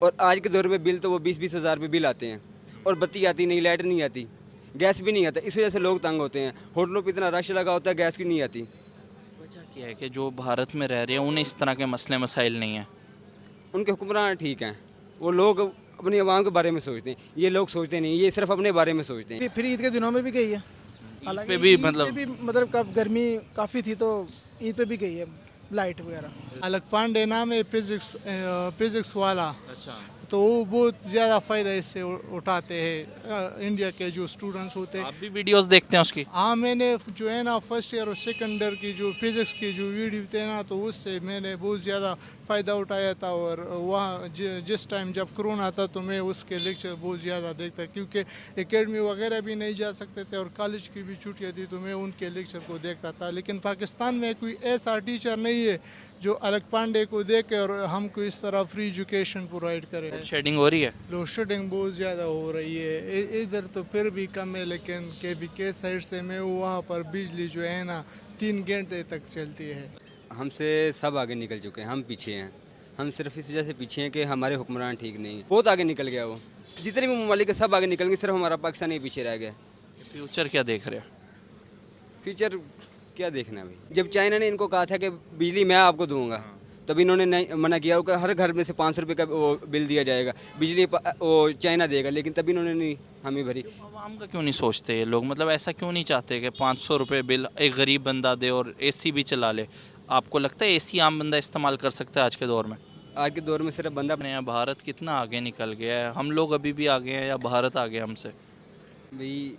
और आज के दौर में बिल तो वो 20-20 हज़ार रुपये बिल आते हैं और बत्ती आती नहीं, लाइट नहीं आती, गैस भी नहीं आता। इस वजह से लोग तंग होते हैं। होटलों पे इतना रश लगा होता है, गैस की नहीं आती। वजह क्या है कि जो भारत में रह रहे हैं उन्हें इस तरह के मसले मसाइल नहीं हैं? उनके हुक्मरान ठीक हैं, वो लोग अपनी आवाम के बारे में सोचते हैं, ये लोग सोचते नहीं, ये सिर्फ अपने बारे में सोचते हैं। फिर ईद के दिनों में भी गई है। ईद पे भी ईद मतलब पे भी मतलब गर्मी काफ़ी थी तो ईद पे भी गई है लाइट वगैरह। अलग पांडे नाम है, फिजिक्स वाला। अच्छा, तो वो बहुत ज़्यादा फ़ायदा इससे उठाते हैं, इंडिया के जो स्टूडेंट्स होते हैं। आप भी वीडियोस देखते हैं उसकी? हाँ, मैंने जो है ना फर्स्ट ईयर और सेकंड ईयर की जो फिज़िक्स की जो वीडियो थे ना, तो उससे मैंने बहुत ज़्यादा फ़ायदा उठाया था। और वहाँ जिस टाइम जब कोरोना था तो मैं उसके लेक्चर बहुत ज़्यादा देखता, क्योंकि एकेडमी वगैरह भी नहीं जा सकते थे और कॉलेज की भी छुट्टियाँ थी, तो मैं उनके लेक्चर को देखता था। लेकिन पाकिस्तान में कोई ऐसा टीचर नहीं है जो अलग पांडे को देखे और हमको इस तरह फ्री एजुकेशन प्रोवाइड करे। शेडिंग हो रही है? लोड शेडिंग बहुत ज़्यादा हो रही है। इधर तो फिर भी कम है, लेकिन के साइड से मैं वहाँ पर बिजली जो है ना 3 घंटे तक चलती है। हमसे सब आगे निकल चुके हैं, हम पीछे हैं। हम सिर्फ इस वजह से पीछे हैं कि हमारे हुक्मरान ठीक नहीं है। बहुत आगे निकल गया वो, जितने भी ममालिक है सब आगे निकल गए, सिर्फ हमारा पाकिस्तान ही पीछे रह गया। फ्यूचर क्या देख रहे हैं? फ्यूचर क्या देखना है भाई? जब चाइना ने इनको कहा था कि बिजली मैं आपको दूंगा, तब इन्होंने नहीं मना किया कि हर घर में से 500 रुपये का वो बिल दिया जाएगा, बिजली वो चाइना देगा, लेकिन तभी इन्होंने नहीं हमें भरी। आवाम का क्यों नहीं सोचते ये लोग? मतलब ऐसा क्यों नहीं चाहते कि 500 रुपये बिल एक गरीब बंदा दे और एसी भी चला ले? आपको लगता है एसी आम बंदा इस्तेमाल कर सकता है आज के दौर में? आज के दौर में सिर्फ बंदा अपने यहाँ भारत कितना आगे निकल गया है, हम लोग अभी भी आगे हैं या भारत आगे हमसे? भाई,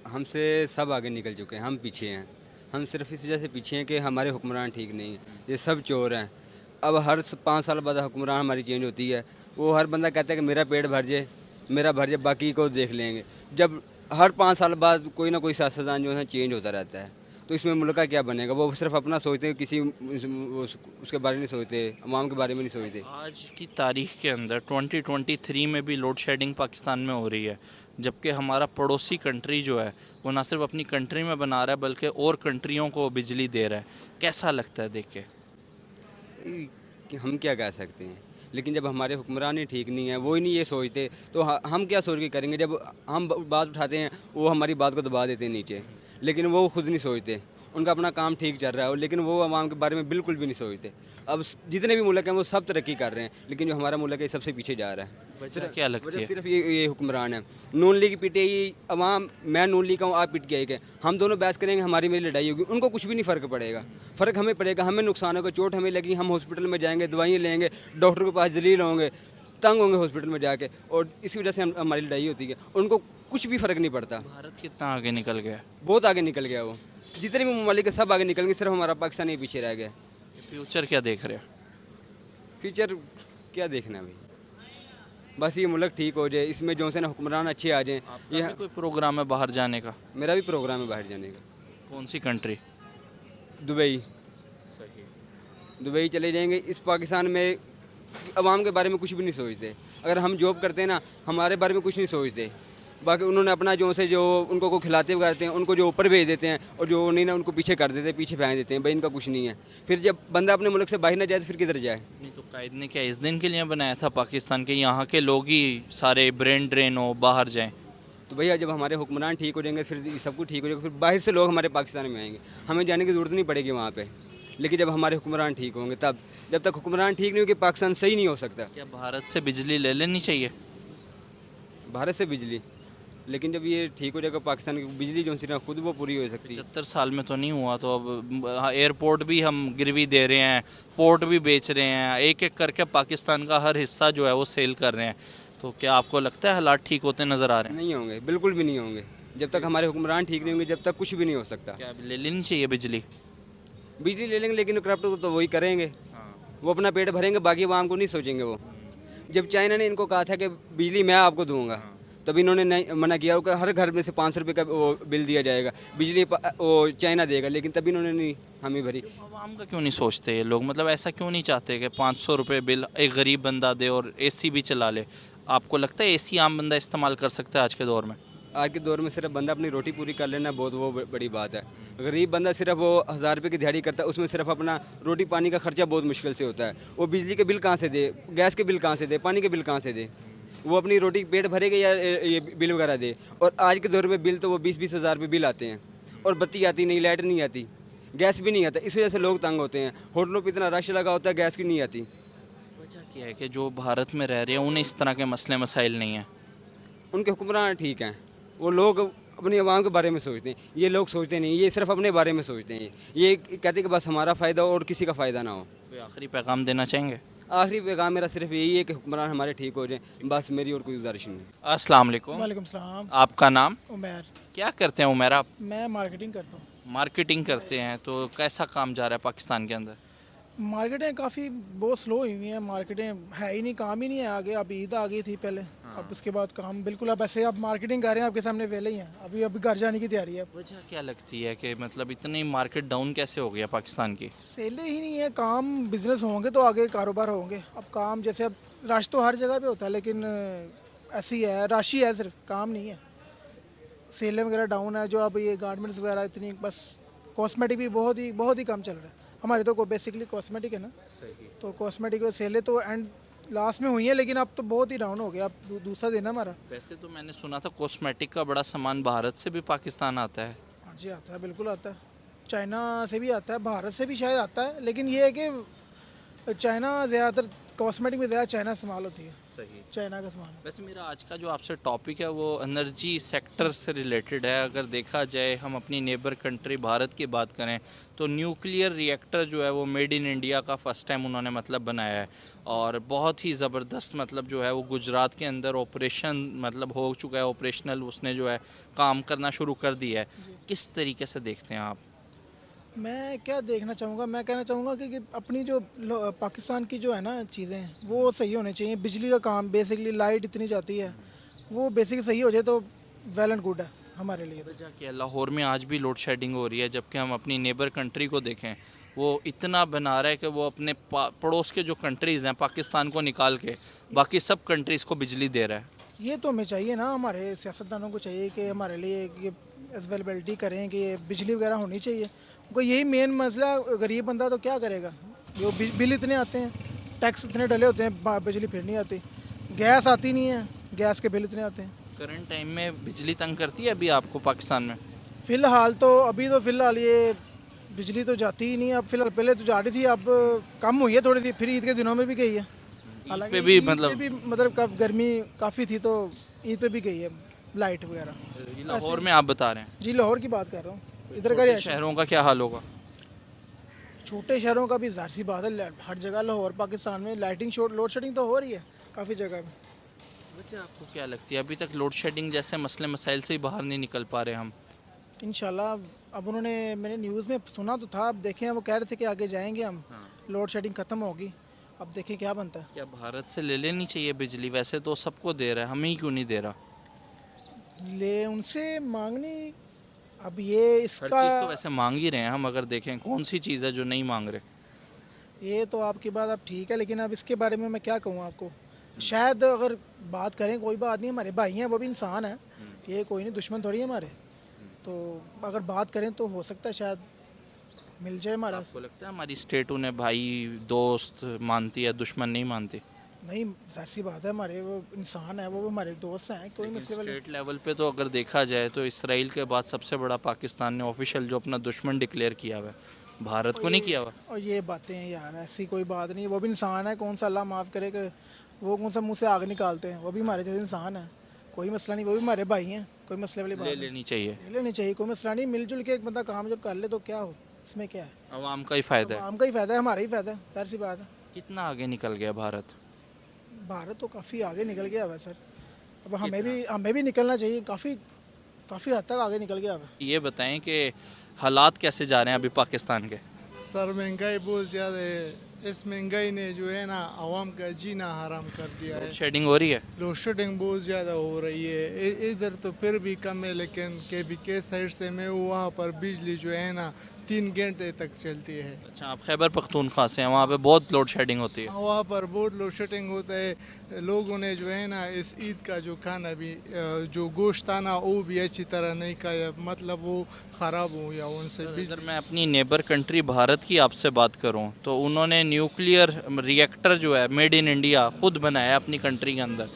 हमसे सब आगे निकल चुके हैं, हम पीछे हैं। हम सिर्फ इस वजह से पीछे हैं कि हमारे हुक्मरान ठीक नहीं है, ये सब चोर हैं। अब हर 5 साल बाद हुक्मरान हमारी चेंज होती है। वो हर बंदा कहता है कि मेरा पेट भर जाए, मेरा भर जाए, बाकी को देख लेंगे। जब हर 5 साल बाद कोई ना कोई सियासतदान जो है चेंज होता रहता है, तो इसमें मुल्क का क्या बनेगा? वो सिर्फ अपना सोचते हैं, किसी उसके बारे में नहीं सोचते, अवाम के बारे में नहीं सोचते। आज की तारीख के अंदर 2023 में भी लोड शेडिंग पाकिस्तान में हो रही है, जबकि हमारा पड़ोसी कंट्री जो है वो ना सिर्फ अपनी कंट्री में बना रहा है बल्कि और कंट्रियों को बिजली दे रहा है। कैसा लगता है देख के? कि हम क्या कह सकते हैं, लेकिन जब हमारे हुक्मरान ही ठीक नहीं है, वो ही नहीं ये सोचते, तो हम क्या सोच के करेंगे? जब हम बात उठाते हैं, वो हमारी बात को दबा देते हैं नीचे, लेकिन वो खुद नहीं सोचते। उनका अपना काम ठीक चल रहा है, लेकिन वो आवाम के बारे में बिल्कुल भी नहीं सोचते। अब जितने भी मुल्क हैं वो सब तरक्की कर रहे हैं, लेकिन जो हमारा मुल्क है सबसे पीछे जा रहा है। वजह क्या लगती है? सिर्फ ये हुक्मरान है। नून लीग पिटेगी अवाम, मैं नून लीग का हूँ, आप पिट के आएगा, हम दोनों बहस करेंगे, हमारी मेरी लड़ाई होगी, उनको कुछ भी नहीं फ़र्क पड़ेगा। फ़र्क हमें पड़ेगा, हमें नुकसान होगा, चोट हमें लगी, हम हॉस्पिटल में जाएंगे, दवाइयाँ लेंगे, डॉक्टर के पास जलील होंगे, तंग होंगे हॉस्पिटल में जाके, और इसी वजह से हमारी लड़ाई होती है। उनको कुछ भी फ़र्क नहीं पड़ता। भारत कितना आगे निकल गया? बहुत आगे निकल गया वो, जितने भी ममालिक है सब आगे निकल गए, सिर्फ हमारा पाकिस्तान ही पीछे रह गया। फ्यूचर क्या देख रहे हैं? फ्यूचर क्या देखना है भाई? बस ये मुल्क ठीक हो जाए, इसमें जो से ना हुक्मरान अच्छे आ जाएं। ये ये कोई प्रोग्राम है बाहर जाने का? मेरा भी प्रोग्राम है बाहर जाने का। कौन सी कंट्री? दुबई। दुबई चले जाएंगे। इस पाकिस्तान में अवाम के बारे में कुछ भी नहीं सोचते। अगर हम जॉब करते हैं ना, हमारे बारे में कुछ नहीं सोचते। बाकी उन्होंने अपना जो उनको को खिलाते वगैरह हैं, उनको जो ऊपर भेज देते हैं, और जो नहीं ना उनको पीछे कर देते हैं, पीछे फेंक देते हैं। भाई इनका कुछ नहीं है। फिर जब बंदा अपने मुल्क से बाहर ना जाए तो फिर किधर जाए? नहीं तो कायद ने क्या इस दिन के लिए बनाया था पाकिस्तान के यहाँ के लोग ही सारे ब्रेन ड्रेन हो बाहर जाएं? तो भैया जब हमारे हुक्मरान ठीक हो जाएंगे, फिर सब कुछ ठीक हो जाएगा, फिर बाहर से लोग हमारे पाकिस्तान में आएंगे, हमें जाने की ज़रूरत नहीं पड़ेगी वहाँ पे। लेकिन जब हमारे हुक्मरान ठीक होंगे तब, जब तक हुक्मरान ठीक नहीं होगी पाकिस्तान सही नहीं हो सकता। क्या भारत से बिजली ले लेनी चाहिए? भारत से बिजली, लेकिन जब ये ठीक हो जाएगा पाकिस्तान की बिजली जो सी ना खुद वो पूरी हो सकती है। 75 साल में तो नहीं हुआ, तो अब एयरपोर्ट भी हम गिरवी दे रहे हैं, पोर्ट भी बेच रहे हैं, एक एक करके पाकिस्तान का हर हिस्सा जो है वो सेल कर रहे हैं। तो क्या आपको लगता है हालात ठीक होते नज़र आ रहे हैं? नहीं होंगे, बिल्कुल भी नहीं होंगे। जब तक हमारे हुक्मरान ठीक नहीं होंगे, जब तक कुछ भी नहीं हो सकता। क्या ले लेनी चाहिए बिजली? बिजली ले लेंगे, लेकिन करप्ट तो वही करेंगे, वो अपना पेट भरेंगे, बाकी आवाम को नहीं सोचेंगे वो। जब चाइना ने इनको कहा था कि बिजली मैं आपको दूंगा, तब इन्होंने नहीं मना किया कि हर घर में से 500 रुपये का वो बिल दिया जाएगा, बिजली वो चाइना देगा, लेकिन तभी इन्होंने नहीं हमें भरी। आवाम का क्यों नहीं सोचते ये लोग? मतलब ऐसा क्यों नहीं चाहते कि 500 रुपये बिल एक गरीब बंदा दे और एसी भी चला ले? आपको लगता है एसी आम बंदा इस्तेमाल कर सकता है आज के दौर में? आज के दौर में सिर्फ बंदा अपनी रोटी पूरी कर लेना बहुत वो बड़ी बात है। गरीब बंदा सिर्फ वो 1000 रुपये की दिहाड़ी करता है, उसमें सिर्फ अपना रोटी पानी का खर्चा बहुत मुश्किल से होता है। वो बिजली के बिल कहाँ से दे, गैस के बिल कहाँ से दे, पानी के बिल कहाँ से दे? वो अपनी रोटी पेट भरेगा या ये बिल वगैरह दे? और आज के दौर में बिल तो वो 20-20 हज़ार रुपये बिल आते हैं, और बत्ती आती नहीं, लाइट नहीं आती, गैस भी नहीं आता। इस वजह से लोग तंग होते हैं। होटलों पर इतना रश लगा होता है, गैस की नहीं आती। वजह क्या है कि जो भारत में रह रहे हैं उन्हें इस तरह के मसले मसाइल नहीं हैं? उनके हुक्मरान ठीक हैं, वो लोग अपनी आवाम के बारे में सोचते हैं, ये लोग सोचते नहीं, ये सिर्फ अपने बारे में सोचते हैं। ये कहते हैं कि बस हमारा फ़ायदा हो और किसी का फ़ायदा ना हो। कोई आखिरी पैगाम देना चाहेंगे? आखिरी पैगाम मेरा सिर्फ यही है कि हुक्मरान हमारे ठीक हो जाएं, बस मेरी और कोई गुजारिश नहीं। अस्सलाम वालेकुम। वालेकुम सलाम। आपका नाम? उमैर। क्या करते हैं उमैर आप? मैं मार्केटिंग करता हूँ। मार्केटिंग करते हैं, तो कैसा काम जा रहा है पाकिस्तान के अंदर? मार्केटें काफ़ी बहुत स्लो हुई हुई हैं, मार्केटें है ही नहीं, काम ही नहीं है आगे। अब ईद आ गई थी पहले, अब उसके बाद काम बिल्कुल, अब ऐसे आप मार्केटिंग कर रहे हैं, आपके सामने वेले ही हैं, अभी घर जाने की तैयारी है। वजह क्या लगती है कि मतलब इतनी मार्केट डाउन कैसे हो गया पाकिस्तान की? सेलें ही नहीं है, काम बिजनेस होंगे तो आगे कारोबार होंगे। अब काम जैसे अब रश तो हर जगह पे होता है, लेकिन ऐसी है, रश ही है, सिर्फ काम नहीं है। सेलें वगैरह डाउन है, जो अब ये गारमेंट्स वगैरह इतनी, बस कॉस्मेटिक भी बहुत ही कम चल रहा है। हमारे तो बेसिकली कॉस्मेटिक है ना, तो कॉस्मेटिक में सेलें तो एंड लास्ट में हुई है, लेकिन अब तो बहुत ही डाउन हो गया। अब दूसरा दिन है हमारा। वैसे तो मैंने सुना था कॉस्मेटिक का बड़ा सामान भारत से भी पाकिस्तान आता है। हाँ जी, आता है, बिल्कुल आता है। चाइना से भी आता है, भारत से भी शायद आता है, लेकिन ये है कि चाइना ज़्यादातर कॉस्मेटिक में ज़्यादा चाइना इस्तेमाल होती है, सही। चाइना का सामान। वैसे मेरा आज का जो आपसे टॉपिक है वो एनर्जी सेक्टर से रिलेटेड है। अगर देखा जाए, हम अपनी नेबर कंट्री भारत की बात करें तो न्यूक्लियर रिएक्टर जो है वो मेड इन इंडिया का फर्स्ट टाइम उन्होंने मतलब बनाया है, और बहुत ही ज़बरदस्त मतलब जो है वो गुजरात के अंदर ऑपरेशन मतलब हो चुका है, ऑपरेशनल उसने जो है काम करना शुरू कर दिया है। किस तरीके से देखते हैं आप? मैं क्या देखना चाहूँगा, मैं कहना चाहूँगा कि अपनी जो पाकिस्तान की जो है ना चीज़ें, वो सही होने चाहिए। बिजली का काम, बेसिकली लाइट इतनी जाती है, वो बेसिक सही हो जाए तो वेल एंड गुड है हमारे लिए। वजह क्या, लाहौर में आज भी लोड शेडिंग हो रही है, जबकि हम अपनी नेबर कंट्री को देखें, वो इतना बना रहा है कि वो अपने पड़ोस के जो कंट्रीज़ हैं पाकिस्तान को निकाल के बाकी सब कंट्रीज़ को बिजली दे रहा है। ये तो हमें चाहिए ना, हमारे सियासतदानों को चाहिए कि हमारे लिए ये अवेलेबिलिटी करें कि ये बिजली वगैरह होनी चाहिए। कोई यही मेन मसला, गरीब बंदा तो क्या करेगा, जो बिल इतने आते हैं, टैक्स इतने डले होते हैं, बिजली फिर नहीं आती, गैस आती नहीं है, गैस के बिल इतने आते हैं। करंट टाइम में बिजली तंग करती है अभी आपको पाकिस्तान में? फ़िलहाल तो ये बिजली तो जाती ही नहीं है अब फ़िलहाल। पहले तो जा रही थी, अब कम हुई है थोड़ी सी, फिर ईद के दिनों में भी गई है। हालांकि पे भी ईद पे मतलब भी मतलब गर्मी काफ़ी थी, तो ईद पे भी गई है लाइट वगैरह। लाहौर में आप बता रहे हैं? जी, लाहौर की बात कर रहा हूँ, इधर का छोटे रिएक्शन। शहरों का क्या हाल होगा? छोटे शहरों का भी ज़ाहिर सी बात है, हर जगह लाहौर पाकिस्तान में लोड शेडिंग तो हो रही है काफ़ी जगह में। वजह आपको क्या लगती है, अभी तक लोड शेडिंग जैसे मसले मसाइल से ही बाहर नहीं निकल पा रहे हम? इंशाल्लाह अब मैंने न्यूज़ में सुना तो था, अब देखें, वो कह रहे थे कि आगे जाएंगे हम, लोड शेडिंग ख़त्म होगी, अब देखें क्या बनता है। क्या भारत से ले लेनी चाहिए बिजली? वैसे तो सबको दे रहा है, हमें ही क्यों नहीं दे रहा? ले उनसे मांगनी, अब ये हर इसका चीज़ तो वैसे मांग ही रहे हैं हम। अगर देखें कौन सी चीज़ है जो नहीं मांग रहे? ये तो आपकी बात अब ठीक है, लेकिन अब इसके बारे में मैं क्या कहूँ आपको। शायद अगर बात करें, कोई बात नहीं, हमारे भाई हैं, वो भी इंसान है, ये कोई नहीं, दुश्मन थोड़ी है हमारे। तो अगर बात करें तो हो सकता है शायद मिल जाए हमारा। आपको लगता है हमारी स्टेट उन्हें भाई दोस्त मानती है, दुश्मन नहीं मानती? नहीं, जाहिर सी बात है, हमारे वो इंसान है, वो हमारे दोस्त हैं, कोई मसले वाली। स्टेट लेवल पे तो अगर देखा जाए तो इसराइल के बाद सबसे बड़ा पाकिस्तान ने ऑफिशियल जो अपना दुश्मन डिक्लेयर किया हुआ है, भारत को नहीं किया हुआ। और ये बातें हैं यार, ऐसी कोई बात नहीं, वो भी इंसान है, कौन सा अल्लाह माफ़ करे कि वो कौन सा मुंह से आग निकालते हैं, वो भी हमारे जैसे इंसान है, कोई मसला नहीं, वो भी हमारे भाई हैं, कोई मसले वाली बात ले नहीं। लेनी चाहिए। ले लेनी चाहिए, कोई मसला नहीं, मिलजुल के एक बंदा काम जब कर ले तो क्या हो, इसमें क्या है, आवाम का ही फ़ायदा है। आम का ही फ़ायदा है, हमारा ही फ़ायदा है, जाहिर सी बात है। कितना आगे निकल गया भारत? भारत तो काफ़ी आगे निकल गया है सर, अब हमें भी निकलना चाहिए, काफ़ी हद तक आगे निकल गया है। ये बताएं कि हालात कैसे जा रहे हैं अभी पाकिस्तान के? सर महंगाई बहुत ज़्यादा है, इस महंगाई ने जो है ना आवाम का जीना हराम कर दिया है। शेडिंग हो रही है? लोड शेडिंग बहुत ज़्यादा हो रही है, इधर तो फिर भी कम है, लेकिन KBK साइड से मैं वहाँ पर बिजली जो है ना 3 घंटे तक चलती है। अच्छा, आप खैबर पख्तूनख्वा से हैं, वहाँ पे बहुत लोड शेडिंग होती है। वहाँ पर बहुत लोड शेडिंग होता है। लोगों ने जो है ना इस ईद का जो खाना भी जो गोश्त था ना वो भी अच्छी तरह नहीं खाया, मतलब वो ख़राब हो गया उनसे भी। अगर मैं अपनी नेबर कंट्री भारत की आपसे बात करूं तो उन्होंने न्यूक्लियर रिएक्टर जो है मेड इन इंडिया खुद बनाया है अपनी कंट्री के अंदर।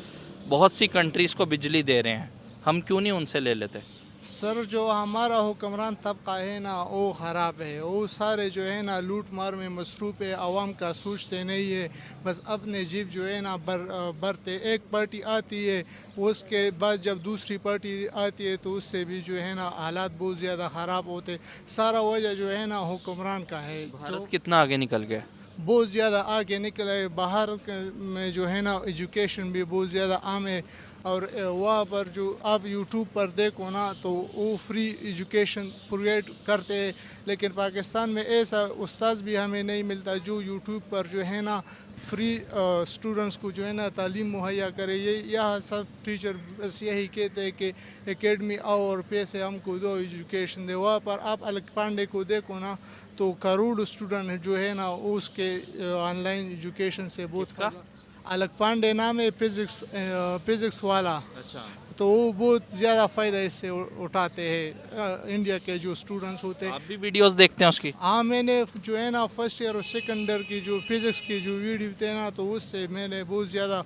बहुत सी कंट्रीज़ को बिजली दे रहे हैं, हम क्यों नहीं उनसे ले लेते? सर जो हमारा हुक्मरान तबका है ना वो ख़राब है, वो सारे जो है ना लूट मार में मसरूफ़ है, आवाम का सोचते नहीं है, बस अपने जीप जो है ना भरते। एक पार्टी आती है उसके बाद जब दूसरी पार्टी आती है तो उससे भी जो है ना हालात बहुत ज़्यादा ख़राब होते। सारा वजह जो है ना हुक्मरान का है। भारत कितना आगे निकल गया? बहुत ज़्यादा आगे निकला है। बाहर में जो है ना एजुकेशन भी बहुत ज़्यादा आम है, और वहाँ पर जो आप यूट्यूब पर देखो ना तो वो फ्री एजुकेशन प्रोवाइड करते हैं, लेकिन पाकिस्तान में ऐसा उस्ताद भी हमें नहीं मिलता जो यूट्यूब पर जो है ना फ्री स्टूडेंट्स को जो है ना तालीम मुहैया करे। ये यहाँ सब टीचर बस यही कहते हैं कि एकेडमी आओ और पैसे हमको दो, एजुकेशन दे। वहाँ पर आप अलग पांडे को देखो ना तो करोड़ स्टूडेंट जो है ना उसके ऑनलाइन एजुकेशन से बहुत अलग पांडे नाम है, फिज़िक्स वाला। अच्छा, तो वो बहुत ज़्यादा फ़ायदा इससे उठाते हैं इंडिया के जो स्टूडेंट्स होते हैं। आप भी वीडियोस देखते हैं उसकी? हाँ, मैंने जो है ना फर्स्ट ईयर और सेकंड ईयर की जो फिज़िक्स की जो वीडियो थे ना तो उससे मैंने बहुत ज़्यादा